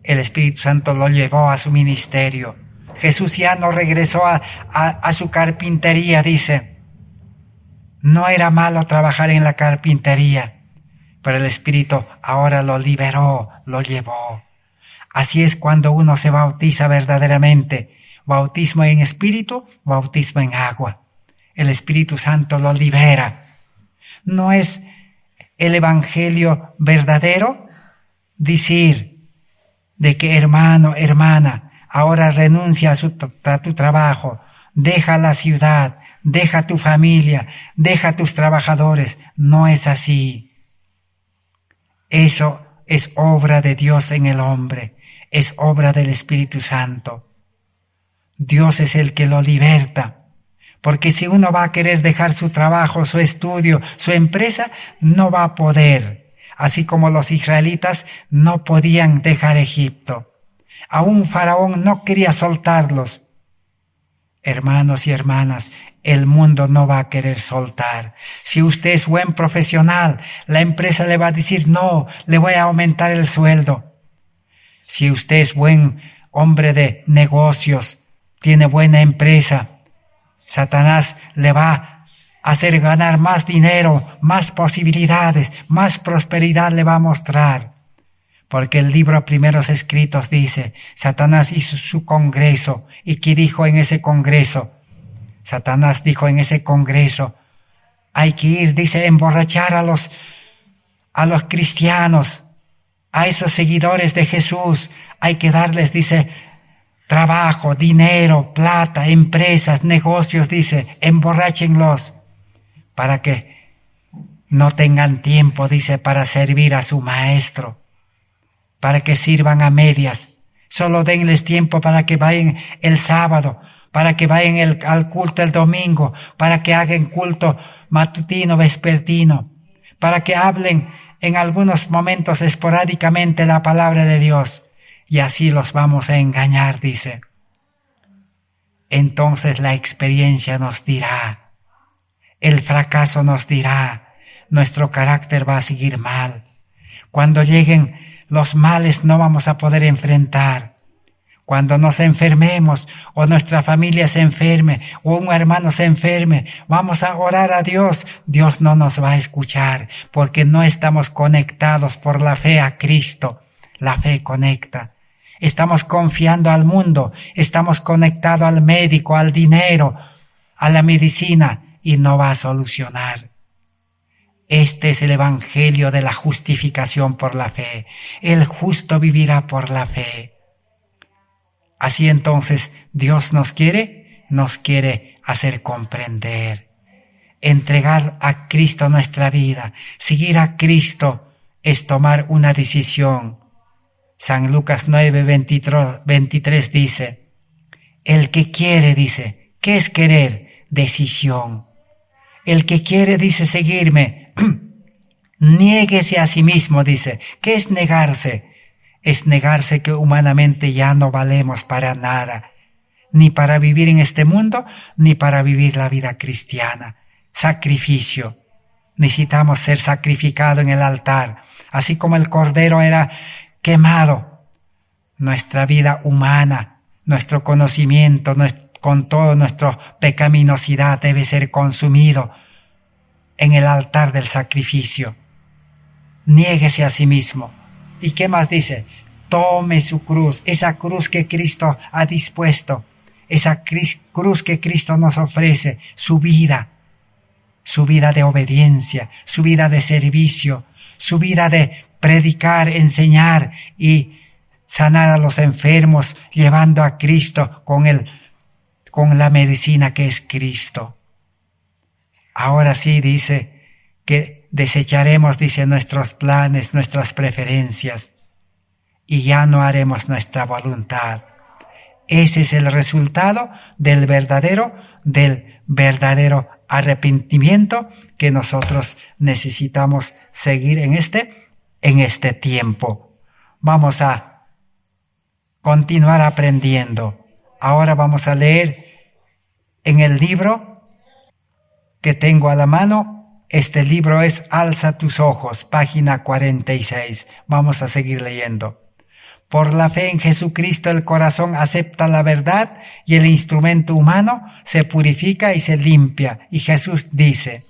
El Espíritu Santo lo llevó a su ministerio. Jesús ya no regresó a su carpintería, dice. No era malo trabajar en la carpintería, pero el Espíritu ahora lo liberó, lo llevó. Así es cuando uno se bautiza verdaderamente. Bautismo en espíritu, bautismo en agua. El Espíritu Santo lo libera. No es el evangelio verdadero decir de que hermano, hermana, ahora renuncia a tu trabajo, deja la ciudad, deja tu familia, deja tus trabajadores. No es así. Eso es obra de Dios en el hombre, es obra del Espíritu Santo. Dios es el que lo liberta, porque si uno va a querer dejar su trabajo, su estudio, su empresa, no va a poder, así como los israelitas no podían dejar Egipto. Aún Faraón no quería soltarlos. Hermanos y hermanas, el mundo no va a querer soltar. Si usted es buen profesional, la empresa le va a decir, no, le voy a aumentar el sueldo. Si usted es buen hombre de negocios, tiene buena empresa, Satanás le va a hacer ganar más dinero, más posibilidades, más prosperidad le va a mostrar. Porque el libro Primeros Escritos dice, Satanás hizo su congreso. ¿Y qué dijo en ese congreso? Satanás dijo en ese congreso, hay que ir, dice, emborrachar a los cristianos, a esos seguidores de Jesús. Hay que darles, dice, trabajo, dinero, plata, empresas, negocios, dice, emborráchenlos para que no tengan tiempo, dice, para servir a su maestro. Para que sirvan a medias. Solo denles tiempo para que vayan el sábado, para que vayan al culto el domingo, para que hagan culto matutino, vespertino, para que hablen en algunos momentos esporádicamente la palabra de Dios. Y así los vamos a engañar, dice. Entonces la experiencia nos dirá, el fracaso nos dirá, nuestro carácter va a seguir mal. Cuando lleguen los males no vamos a poder enfrentar. Cuando nos enfermemos o nuestra familia se enferme o un hermano se enferme, vamos a orar a Dios. Dios no nos va a escuchar porque no estamos conectados por la fe a Cristo. La fe conecta. Estamos confiando al mundo, estamos conectados al médico, al dinero, a la medicina, y no va a solucionar. Este es el evangelio de la justificación por la fe. El justo vivirá por la fe. Así entonces Dios nos quiere hacer comprender, entregar a Cristo nuestra vida. Seguir a Cristo es tomar una decisión. San Lucas 9:23 dice, el que quiere, dice, ¿qué es querer? Decisión. El que quiere, dice, seguirme, niéguese a sí mismo, dice. ¿Qué es negarse? Es negarse que humanamente ya no valemos para nada, ni para vivir en este mundo, ni para vivir la vida cristiana. Sacrificio. Necesitamos ser sacrificados en el altar, así como el cordero era quemado. Nuestra vida humana, nuestro conocimiento, con toda nuestra pecaminosidad debe ser consumido en el altar del sacrificio. Niéguese a sí mismo. ¿Y qué más dice? Tome su cruz, esa cruz que Cristo ha dispuesto, esa cruz que Cristo nos ofrece, su vida de obediencia, su vida de servicio, su vida de predicar, enseñar y sanar a los enfermos, llevando a Cristo con la medicina que es Cristo. Ahora sí dice que desecharemos, dice, nuestros planes, nuestras preferencias, y ya no haremos nuestra voluntad. Ese es el resultado del verdadero arrepentimiento que nosotros necesitamos seguir en este tiempo. Vamos a continuar aprendiendo. Ahora vamos a leer en el libro que tengo a la mano. Este libro es Alza tus ojos, página 46. Vamos a seguir leyendo. Por la fe en Jesucristo el corazón acepta la verdad y el instrumento humano se purifica y se limpia. Y Jesús dice,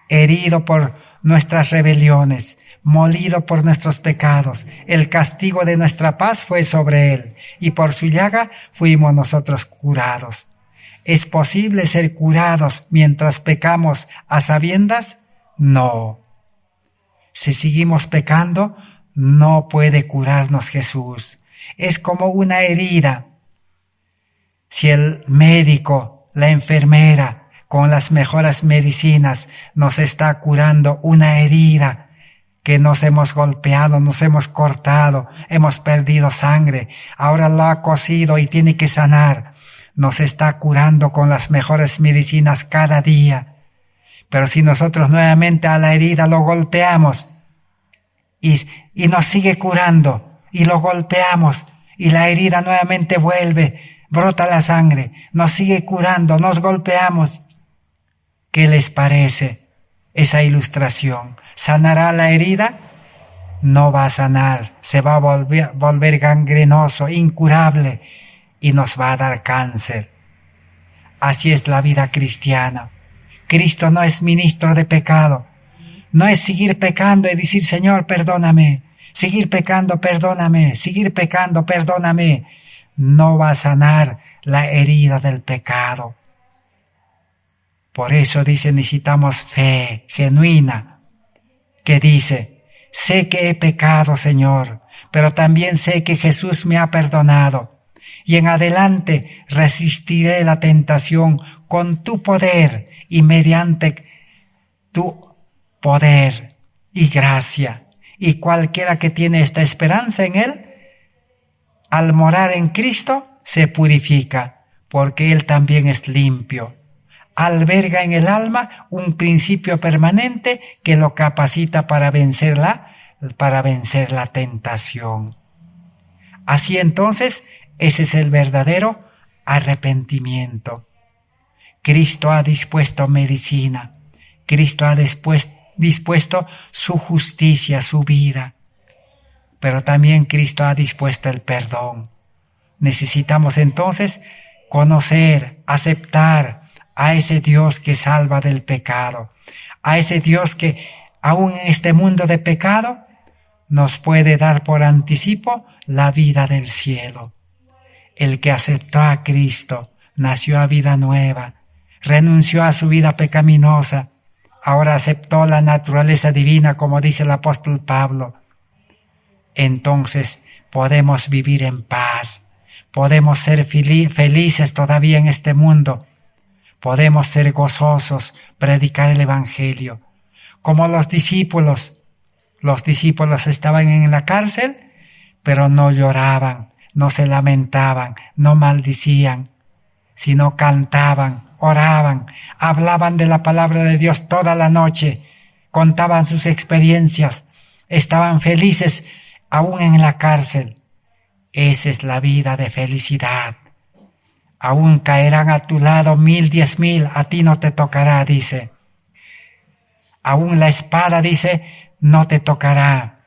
herido por nuestras rebeliones, molido por nuestros pecados, el castigo de nuestra paz fue sobre él, y por su llaga fuimos nosotros curados. ¿Es posible ser curados mientras pecamos a sabiendas? No. Si seguimos pecando, no puede curarnos Jesús. Es como una herida. Si el médico, la enfermera, con las mejores medicinas nos está curando una herida que nos hemos golpeado, nos hemos cortado, hemos perdido sangre, ahora lo ha cosido y tiene que sanar. Nos está curando con las mejores medicinas cada día. Pero si nosotros nuevamente a la herida lo golpeamos y nos sigue curando y lo golpeamos y la herida nuevamente vuelve, brota la sangre, nos sigue curando, nos golpeamos. ¿Qué les parece esa ilustración? ¿Sanará la herida? No va a sanar, se va a volver gangrenoso, incurable, y nos va a dar cáncer. Así es la vida cristiana. Cristo no es ministro de pecado. No es seguir pecando y decir, Señor, perdóname. Seguir pecando, perdóname. Seguir pecando, perdóname. No va a sanar la herida del pecado. Por eso dice, necesitamos fe genuina, que dice, sé que he pecado, Señor, pero también sé que Jesús me ha perdonado. Y en adelante resistiré la tentación con tu poder y mediante tu poder y gracia. Y cualquiera que tiene esta esperanza en Él, al morar en Cristo, se purifica, porque Él también es limpio. Alberga en el alma un principio permanente que lo capacita para vencer la tentación. Así entonces, ese es el verdadero arrepentimiento. Cristo ha dispuesto medicina. Cristo ha dispuesto su justicia, su vida. Pero también Cristo ha dispuesto el perdón. Necesitamos entonces conocer, aceptar a ese Dios que salva del pecado. A ese Dios que aún en este mundo de pecado nos puede dar por anticipo la vida del cielo. El que aceptó a Cristo, nació a vida nueva, renunció a su vida pecaminosa, ahora aceptó la naturaleza divina, como dice el apóstol Pablo. Entonces podemos vivir en paz, podemos ser felices todavía en este mundo, podemos ser gozosos, predicar el Evangelio. Como los discípulos estaban en la cárcel, pero no lloraban, no se lamentaban, no maldicían, sino cantaban, oraban, hablaban de la palabra de Dios toda la noche, contaban sus experiencias, estaban felices aún en la cárcel. Esa es la vida de felicidad. Aún caerán a tu lado 1000, 10,000, a ti no te tocará, dice. Aún la espada, dice, no te tocará.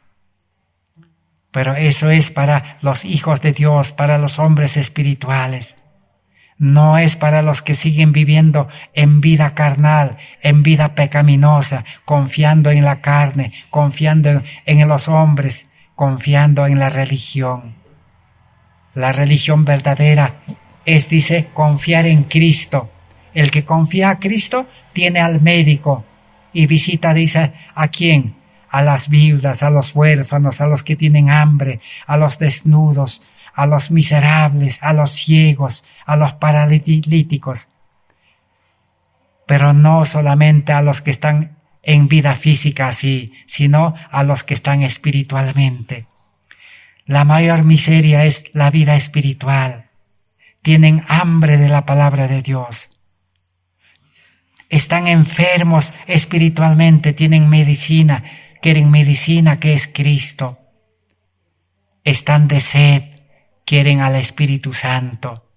Pero eso es para los hijos de Dios, para los hombres espirituales. No es para los que siguen viviendo en vida carnal, en vida pecaminosa, confiando en la carne, confiando en los hombres, confiando en la religión. La religión verdadera es, dice, confiar en Cristo. El que confía a Cristo tiene al médico y visita, dice, ¿a quién? A las viudas, a los huérfanos, a los que tienen hambre, a los desnudos, a los miserables, a los ciegos, a los paralíticos. Pero no solamente a los que están en vida física así, sino a los que están espiritualmente. La mayor miseria es la vida espiritual. Tienen hambre de la palabra de Dios. Están enfermos espiritualmente, tienen medicina, quieren medicina que es Cristo. Están de sed, quieren al Espíritu Santo.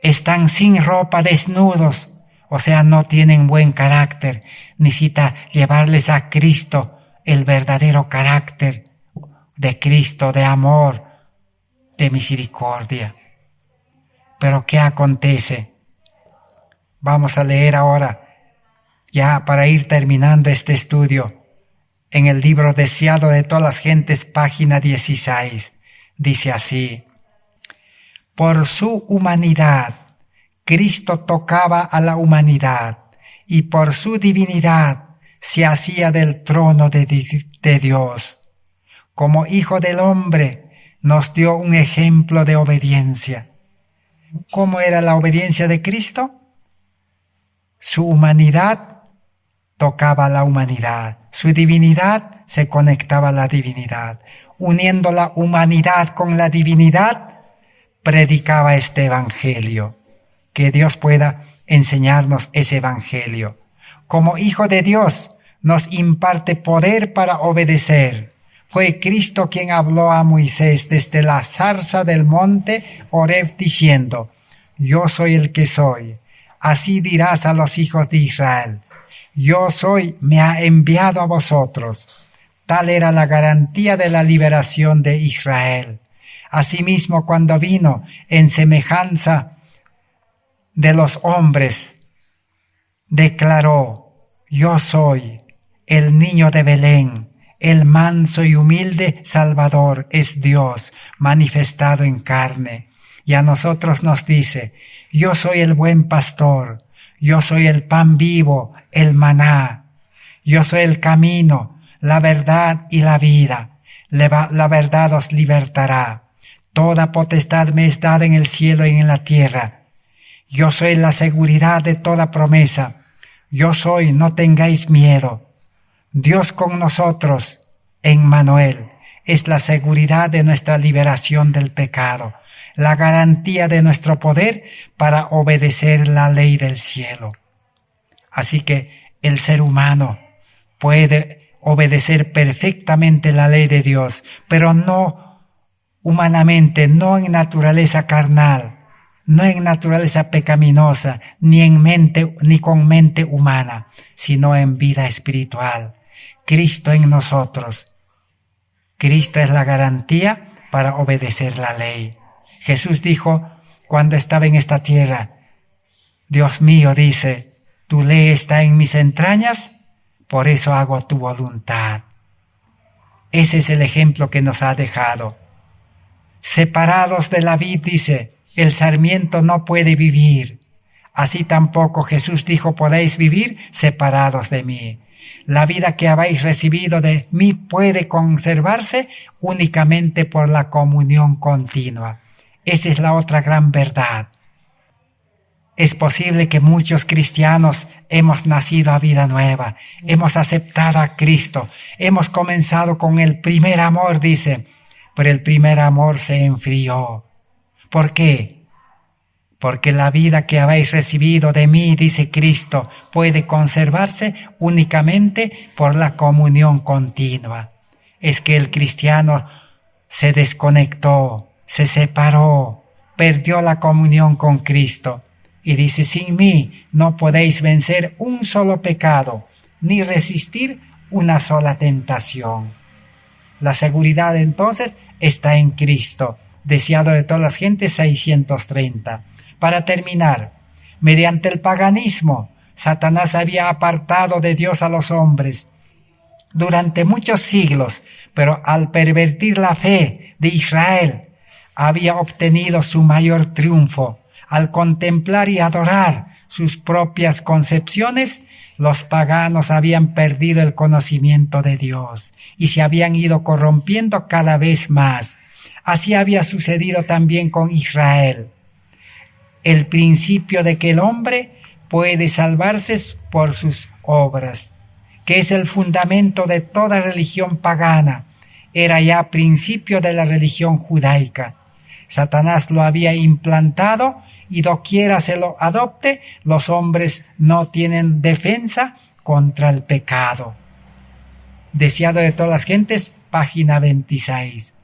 Están sin ropa, desnudos, o sea, no tienen buen carácter. Necesita llevarles a Cristo el verdadero carácter de Cristo, de amor, de misericordia. Pero ¿qué acontece? Vamos a leer ahora, ya para ir terminando este estudio, en el libro Deseado de todas las gentes, página 16. Dice así: por su humanidad, Cristo tocaba a la humanidad, y por su divinidad se hacía del trono de Dios. Como Hijo del Hombre, nos dio un ejemplo de obediencia. ¿Cómo era la obediencia de Cristo? Su humanidad tocaba a la humanidad, su divinidad se conectaba a la divinidad. Uniendo la humanidad con la divinidad, predicaba este evangelio. Que Dios pueda enseñarnos ese evangelio. Como Hijo de Dios, nos imparte poder para obedecer. Fue Cristo quien habló a Moisés desde la zarza del monte Horeb diciendo: yo soy el que soy. Así dirás a los hijos de Israel: yo soy, me ha enviado a vosotros. Tal era la garantía de la liberación de Israel. Asimismo, cuando vino en semejanza de los hombres, declaró: yo soy el niño de Belén, el manso y humilde Salvador es Dios manifestado en carne. Y a nosotros nos dice: yo soy el buen pastor, yo soy el pan vivo, el maná, yo soy el camino, la verdad y la vida. La verdad os libertará. Toda potestad me es dada en el cielo y en la tierra. Yo soy la seguridad de toda promesa. Yo soy, no tengáis miedo. Dios con nosotros, Emmanuel, es la seguridad de nuestra liberación del pecado, la garantía de nuestro poder para obedecer la ley del cielo. Así que el ser humano puede obedecer perfectamente la ley de Dios, pero no humanamente, no en naturaleza carnal, no en naturaleza pecaminosa, ni con mente humana, sino en vida espiritual. Cristo en nosotros. Cristo es la garantía para obedecer la ley. Jesús dijo cuando estaba en esta tierra: Dios mío, dice, tu ley está en mis entrañas, por eso hago tu voluntad. Ese es el ejemplo que nos ha dejado. Separados de la vid, dice, el sarmiento no puede vivir. Así tampoco Jesús dijo, podéis vivir separados de mí. La vida que habéis recibido de mí puede conservarse únicamente por la comunión continua. Esa es la otra gran verdad. Es posible que muchos cristianos hemos nacido a vida nueva, hemos aceptado a Cristo, hemos comenzado con el primer amor, dice, pero el primer amor se enfrió. ¿Por qué? Porque la vida que habéis recibido de mí, dice Cristo, puede conservarse únicamente por la comunión continua. Es que el cristiano se desconectó, se separó, perdió la comunión con Cristo. Y dice, sin mí no podéis vencer un solo pecado, ni resistir una sola tentación. La seguridad entonces está en Cristo, deseado de todas las gentes, 630. Para terminar, mediante el paganismo, Satanás había apartado de Dios a los hombres durante muchos siglos, pero al pervertir la fe de Israel, había obtenido su mayor triunfo. Al contemplar y adorar sus propias concepciones, los paganos habían perdido el conocimiento de Dios y se habían ido corrompiendo cada vez más. Así había sucedido también con Israel. El principio de que el hombre puede salvarse por sus obras, que es el fundamento de toda religión pagana, era ya principio de la religión judaica. Satanás lo había implantado y doquiera se lo adopte, los hombres no tienen defensa contra el pecado. Deseado de todas las gentes, página 26.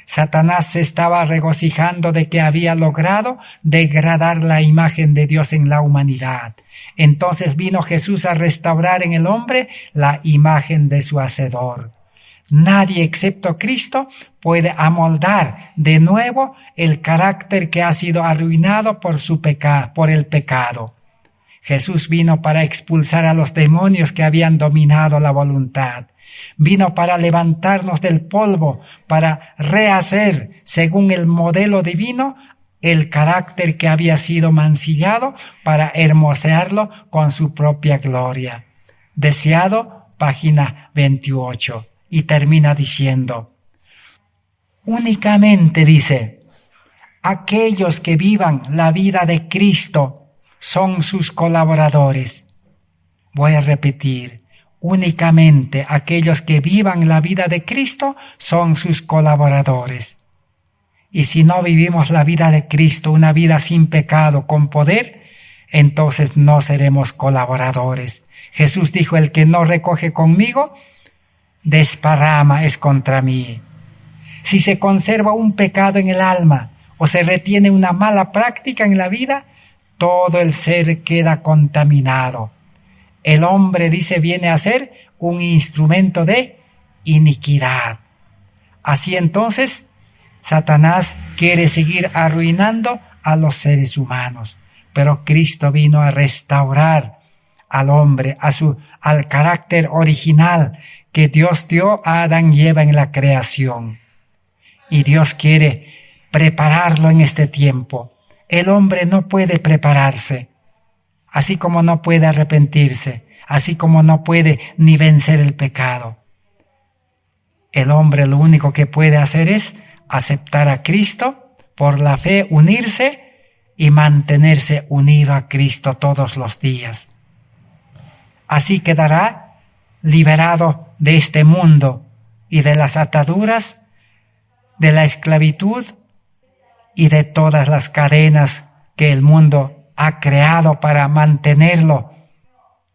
Satanás se estaba regocijando de que había logrado degradar la imagen de Dios en la humanidad. Entonces vino Jesús a restaurar en el hombre la imagen de su Hacedor. Nadie excepto Cristo puede amoldar de nuevo el carácter que ha sido arruinado por el pecado. Jesús vino para expulsar a los demonios que habían dominado la voluntad. Vino para levantarnos del polvo, para rehacer, según el modelo divino, el carácter que había sido mancillado, para hermosearlo con su propia gloria. Deseado, página 28. Y termina diciendo, únicamente, dice, aquellos que vivan la vida de Cristo son sus colaboradores. Voy a repetir, únicamente aquellos que vivan la vida de Cristo son sus colaboradores. Y si no vivimos la vida de Cristo, una vida sin pecado, con poder, entonces no seremos colaboradores. Jesús dijo, el que no recoge conmigo, desparrama es contra mí. Si se conserva un pecado en el alma o se retiene una mala práctica en la vida, todo el ser queda contaminado. El hombre, dice, viene a ser un instrumento de iniquidad. Así entonces, Satanás quiere seguir arruinando a los seres humanos, pero Cristo vino a restaurar al hombre, al carácter original que Dios dio a Adán y Eva en la creación. Y Dios quiere prepararlo en este tiempo. El hombre no puede prepararse, así como no puede arrepentirse, así como no puede ni vencer el pecado. El hombre lo único que puede hacer es aceptar a Cristo, por la fe unirse y mantenerse unido a Cristo todos los días. Así quedará liberado de este mundo y de las ataduras, de la esclavitud y de todas las cadenas que el mundo ha creado para mantenerlo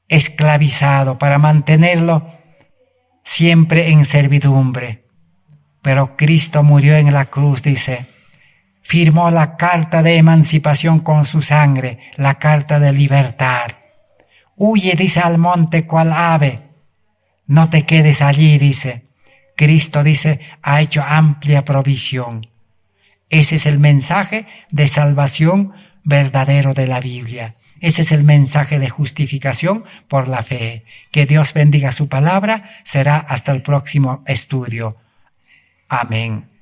esclavizado, para mantenerlo siempre en servidumbre. Pero Cristo murió en la cruz, dice, firmó la carta de emancipación con su sangre, la carta de libertad. Huye, dice, al monte cual ave. No te quedes allí, dice. Cristo, dice, ha hecho amplia provisión. Ese es el mensaje de salvación verdadero de la Biblia. Ese es el mensaje de justificación por la fe. Que Dios bendiga su palabra. Será hasta el próximo estudio. Amén.